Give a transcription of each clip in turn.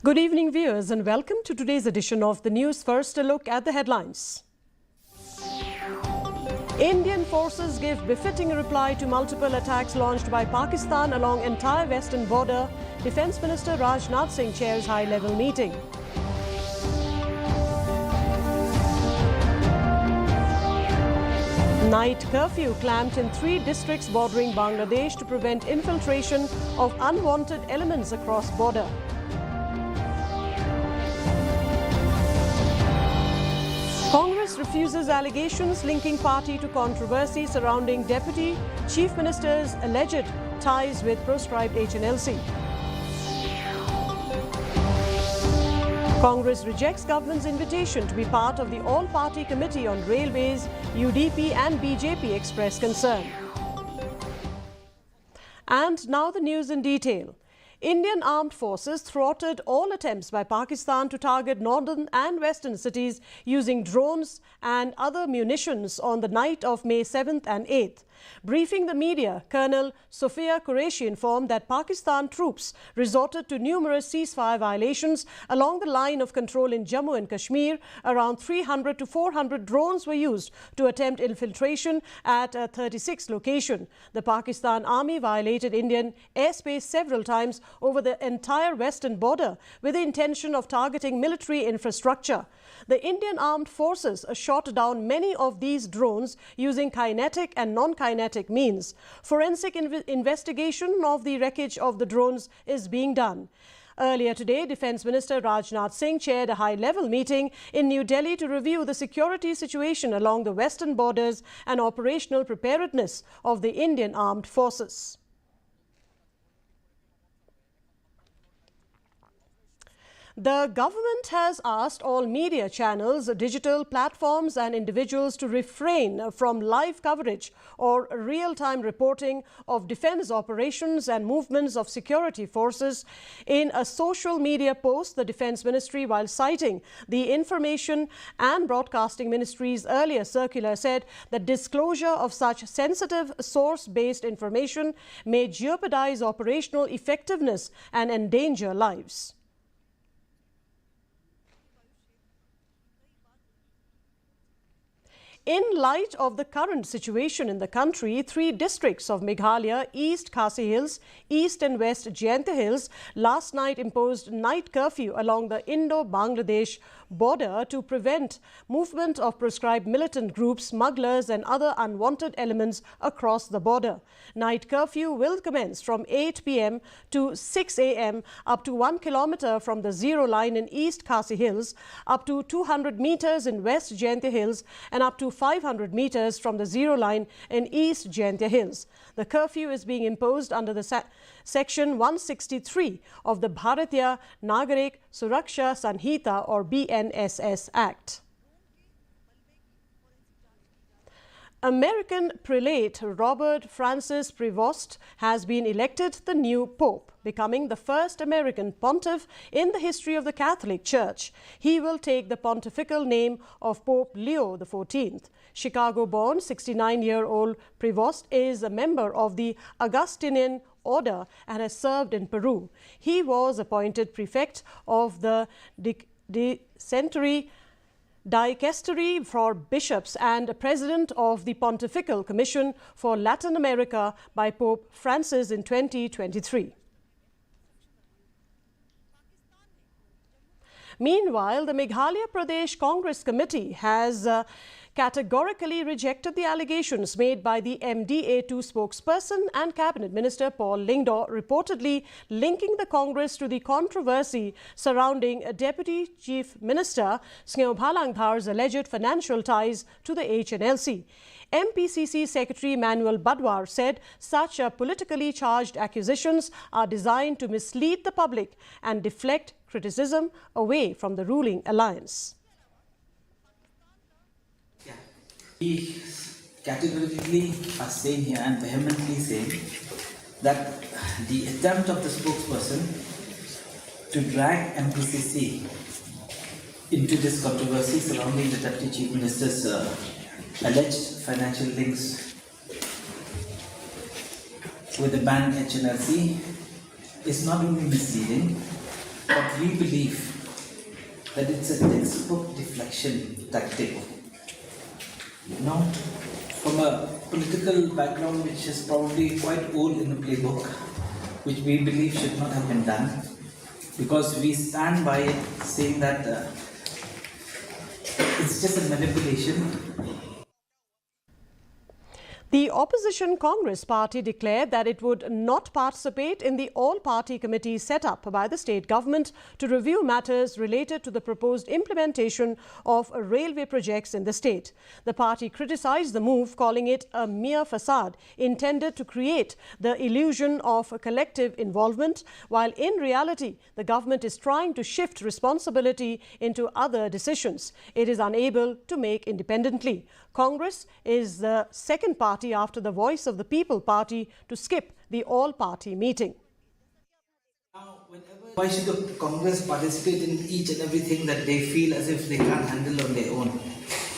Good evening, viewers, and welcome to today's edition of the news. First, a look at the headlines. Indian forces give befitting reply to multiple attacks launched by Pakistan along entire western border. Defence Minister Rajnath Singh chairs high-level meeting. Night curfew clamped in 3 districts bordering Bangladesh to prevent infiltration of unwanted elements across border. Congress refuses allegations linking party to controversy surrounding Deputy Chief Minister's alleged ties with proscribed HNLC. Congress rejects government's invitation to be part of the all-party committee on railways. UDP and BJP express concern. And now the news in detail. Indian armed forces thwarted all attempts by Pakistan to target northern and western cities using drones and other munitions on the night of May 7th and 8th. Briefing the media, Colonel Sophia Qureshi informed that Pakistan troops resorted to numerous ceasefire violations along the line of control in Jammu and Kashmir. Around 300 to 400 drones were used to attempt infiltration at a 36 location. The Pakistan Army violated Indian airspace several times over the entire western border with the intention of targeting military infrastructure. The Indian armed forces shot down many of these drones using kinetic and non-kinetic means. Forensic investigation of the wreckage of the drones is being done. Earlier today, Defence Minister Rajnath Singh chaired a high-level meeting in New Delhi to review the security situation along the western borders and operational preparedness of the Indian armed forces. The government has asked all media channels, digital platforms and individuals to refrain from live coverage or real-time reporting of defence operations and movements of security forces. In a social media post, the Defence Ministry, while citing the Information and Broadcasting Ministry's earlier circular, said that disclosure of such sensitive source-based information may jeopardise operational effectiveness and endanger lives. In light of the current situation in the country, 3 districts of Meghalaya, East Khasi Hills, East and West Jaintia Hills, last night imposed night curfew along the Indo-Bangladesh border to prevent movement of proscribed militant groups, smugglers and other unwanted elements across the border. Night curfew will commence from 8 p.m. to 6 a.m. up to 1 kilometer from the zero line in East Khasi Hills, up to 200 meters in West Jaintia Hills and up to 500 meters from the zero line in East Jaintia Hills. The curfew is being imposed under the Section 163 of the Bharatiya Nagarik Suraksha Sanhita or BNSS Act. American prelate Robert Francis Prevost has been elected the new Pope, becoming the first American pontiff in the history of the Catholic Church. He will take the pontifical name of Pope Leo XIV. Chicago-born 69-year-old Prevost is a member of the Augustinian Order and has served in Peru. He was appointed prefect of the Dicastery for Bishops and President of the Pontifical Commission for Latin America by Pope Francis in 2023. Meanwhile, the Meghalaya Pradesh Congress Committee has categorically rejected the allegations made by the MDA2 spokesperson and Cabinet Minister Paul Lyngdoh, reportedly linking the Congress to the controversy surrounding Deputy Chief Minister Sneo Bhalangdhar's alleged financial ties to the HNLC. MPCC Secretary Manuel Badwar said such politically charged accusations are designed to mislead the public and deflect criticism away from the ruling alliance. We categorically are saying here and vehemently saying that the attempt of the spokesperson to drag MPCC into this controversy surrounding the Deputy Chief Minister's alleged financial links with the banned HNLC is not only misleading, But we believe that it's a textbook deflection tactic. Not from a political background which is probably quite old in the playbook, which we believe should not have been done, because we stand by it saying that it's just a manipulation. The opposition Congress party declared that it would not participate in the all-party committee set up by the state government to review matters related to the proposed implementation of railway projects in the state. The party criticized the move, calling it a mere facade intended to create the illusion of collective involvement, while in reality the government is trying to shift responsibility into other decisions it is unable to make independently. Congress is the second party after the Voice of the People party to skip the all-party meeting. Why should the Congress participate in each and everything that they feel as if they can't handle on their own?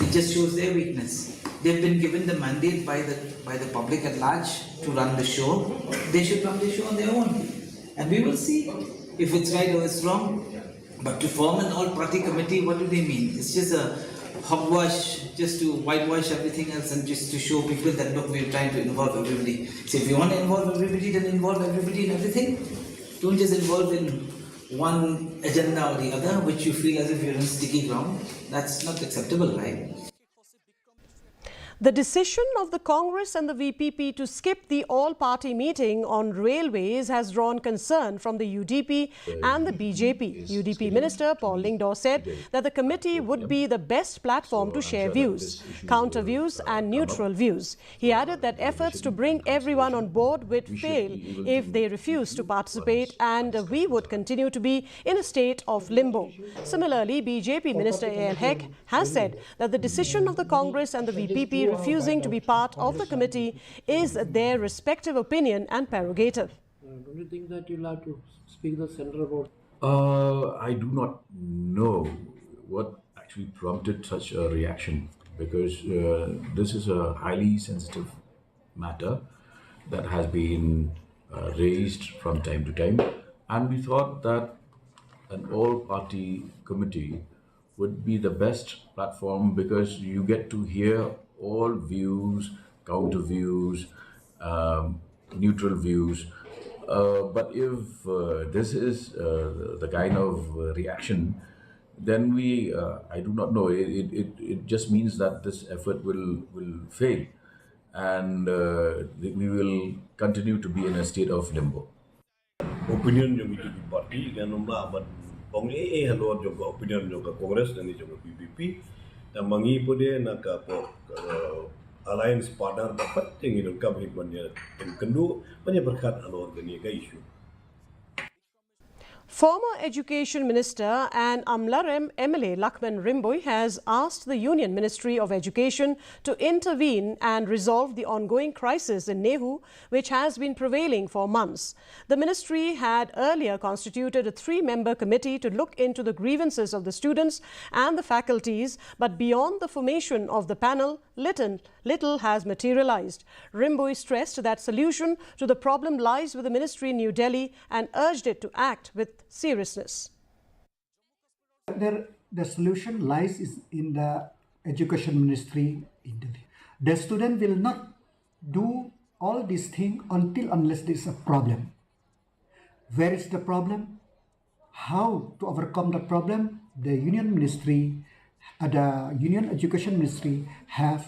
It just shows their weakness. They've been given the mandate by the public at large to run the show. They should run the show on their own. And we will see if it's right or it's wrong. But to form an all-party committee, what do they mean? It's just a hogwash, just to whitewash everything else and just to show people that, look, we're trying to involve everybody. So if you want to involve everybody, then involve everybody in everything. Don't just involve in one agenda or the other, which you feel as if you're on sticky ground. That's not acceptable, right? The decision of the Congress and the VPP to skip the all-party meeting on railways has drawn concern from the UDP and the BJP. UDP Minister Paul Lyngdoh said that the committee would be the best platform to share views, counter views and neutral views. He added that efforts to bring everyone on board would fail if they refuse to participate, and we would continue to be in a state of limbo. Similarly, BJP Minister A.L. Hek has said that the decision of the Congress and the VPP refusing to be part of the committee is their respective opinion and prerogative. Don't you think that you'll have to speak the center about? I do not know what actually prompted such a reaction, because this is a highly sensitive matter that has been raised from time to time, and we thought that an all-party committee would be the best platform, because you get to hear all views, counter views, neutral views. But if this is the kind of reaction, then I do not know. It just means that this effort will fail, and we will continue to be in a state of limbo. Opinion yung UDP party kan amat only halor juga opinion juga Congress dan juga PPP dan mangi po dia nak alliance partner dapat tingin kam hikmahnya dan kendu banyak berkat halor gani ga issue. Former Education Minister and Amlarem MLA Lakman Rimboy has asked the Union Ministry of Education to intervene and resolve the ongoing crisis in Nehu, which has been prevailing for months. The ministry had earlier constituted a 3-member committee to look into the grievances of the students and the faculties, but beyond the formation of the panel, little has materialized. Rimboy stressed that solution to the problem lies with the ministry in New Delhi and urged it to act with seriousness. The solution lies in the Education Ministry in Delhi. The student will not do all these things unless there is a problem. Where is the problem? How to overcome the problem? The Union Ministry, the Union Education Ministry have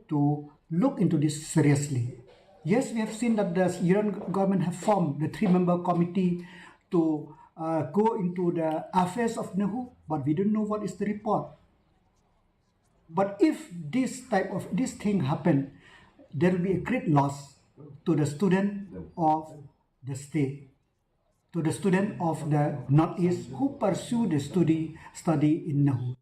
to look into this seriously. Yes, we have seen that the Union government have formed the 3-member committee to go into the affairs of Nehu, but we don't know what is the report. But if this thing happen, there will be a great loss to the student of the state, to the student of the Northeast who pursue the study in Nehu.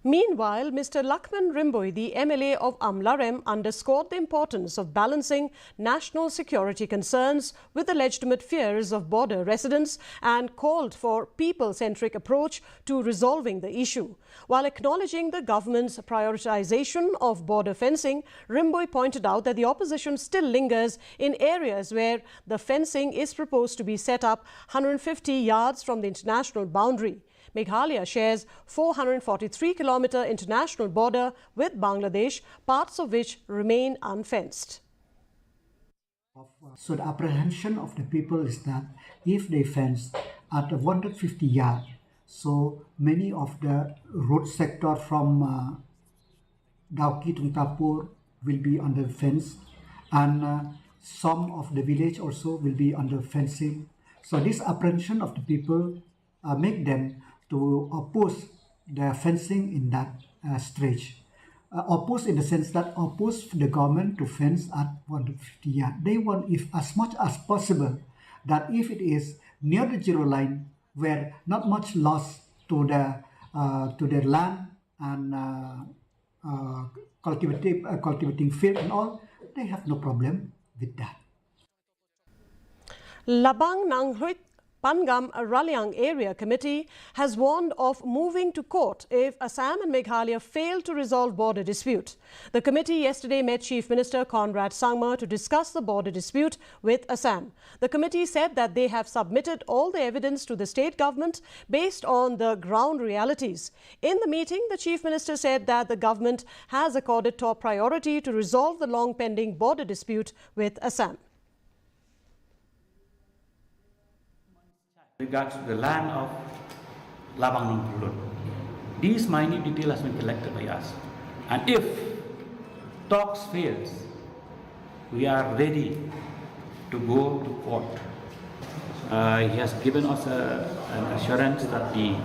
Meanwhile, Mr. Lakman Rimboy, the MLA of Amlarem, underscored the importance of balancing national security concerns with the legitimate fears of border residents and called for people-centric approach to resolving the issue. While acknowledging the government's prioritization of border fencing, Rimboy pointed out that the opposition still lingers in areas where the fencing is proposed to be set up 150 yards from the international boundary. Meghalaya shares 443-kilometer international border with Bangladesh, parts of which remain unfenced. So the apprehension of the people is that if they fence at 150 yards, so many of the road sector from Dauki to Tapur will be under fence, and some of the village also will be under fencing. So this apprehension of the people make them to oppose the fencing in that stretch. Oppose in the sense that oppose the government to fence at 150 yards. They want, if as much as possible, that if it is near the zero line, where not much loss to their land and cultivating field and all, they have no problem with that. Labang Nanghuit Pangam Raliang Area Committee has warned of moving to court if Assam and Meghalaya fail to resolve border dispute. The committee yesterday met Chief Minister Conrad Sangma to discuss the border dispute with Assam. The committee said that they have submitted all the evidence to the state government based on the ground realities. In the meeting, the Chief Minister said that the government has accorded top priority to resolve the long-pending border dispute with Assam. Regards to the land of Labang. These minute detail has been collected by us, and if talks fails, we are ready to go to court. He has given us an assurance that the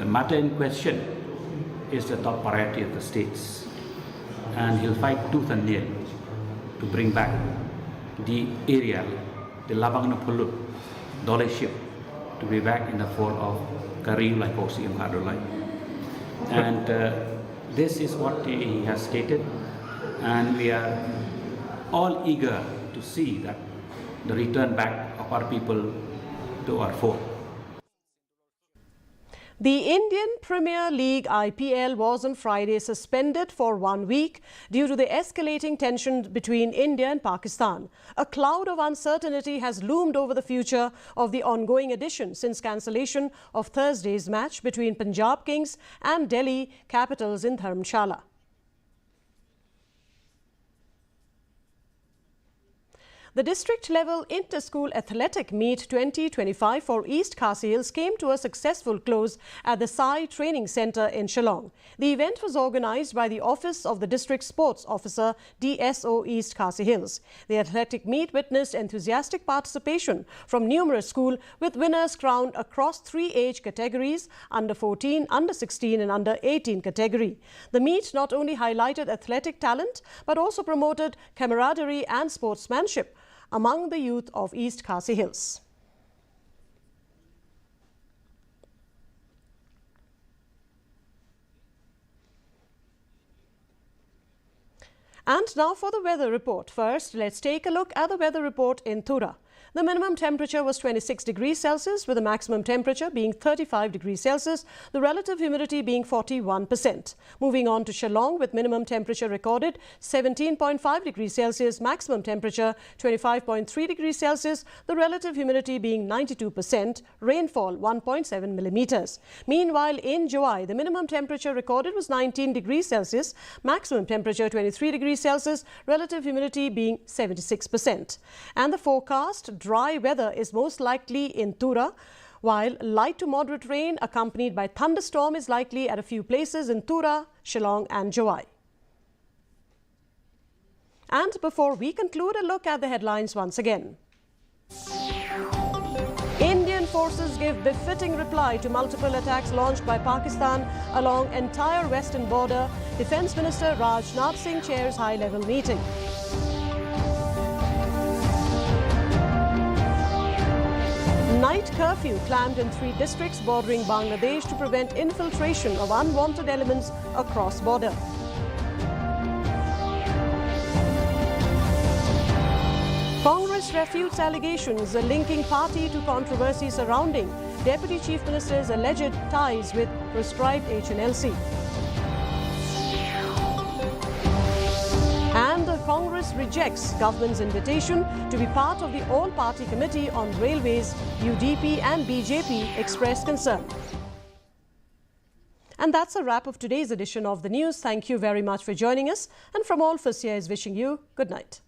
matter in question is the top priority of the states, and he'll fight tooth and nail to bring back the area, the Labang Pulut dollarship, to be back in the fold of Kariu, Kosi and Kadolai. And this is what he has stated, and we are all eager to see that the return back of our people to our fold. The Indian Premier League IPL was on Friday suspended for 1 week due to the escalating tension between India and Pakistan. A cloud of uncertainty has loomed over the future of the ongoing edition since cancellation of Thursday's match between Punjab Kings and Delhi Capitals in Dharamshala. The district-level inter-school athletic meet 2025 for East Khasi Hills came to a successful close at the Sai Training Centre in Shillong. The event was organised by the Office of the District Sports Officer, DSO East Khasi Hills. The athletic meet witnessed enthusiastic participation from numerous schools, with winners crowned across 3 age categories: under 14, under 16 and under 18 category. The meet not only highlighted athletic talent but also promoted camaraderie and sportsmanship among the youth of East Khasi Hills. And now for the weather report. First, let's take a look at the weather report in Tura. The minimum temperature was 26 degrees Celsius, with the maximum temperature being 35 degrees Celsius, the relative humidity being 41%. Moving on to Shillong, with minimum temperature recorded 17.5 degrees Celsius, maximum temperature 25.3 degrees Celsius, the relative humidity being 92%, rainfall 1.7 millimeters. Meanwhile, in Jowai, the minimum temperature recorded was 19 degrees Celsius, maximum temperature 23 degrees Celsius, relative humidity being 76%. And the forecast: dry weather is most likely in Tura, while light to moderate rain accompanied by thunderstorm is likely at a few places in Tura, Shillong and Jowai. And before we conclude, a look at the headlines once again. Indian forces give befitting reply to multiple attacks launched by Pakistan along entire western border. Defence Minister Rajnath Singh chairs high-level meeting. Night Night curfew clamped in 3 districts bordering Bangladesh to prevent infiltration of unwanted elements across border. Congress refutes allegations linking party to controversy surrounding Deputy Chief Minister's alleged ties with proscribed HNLC. And Congress rejects government's invitation to be part of the all-party committee on railways. UDP and BJP expressed concern. And that's a wrap of today's edition of the news. Thank you very much for joining us. And from all of us here is wishing you good night.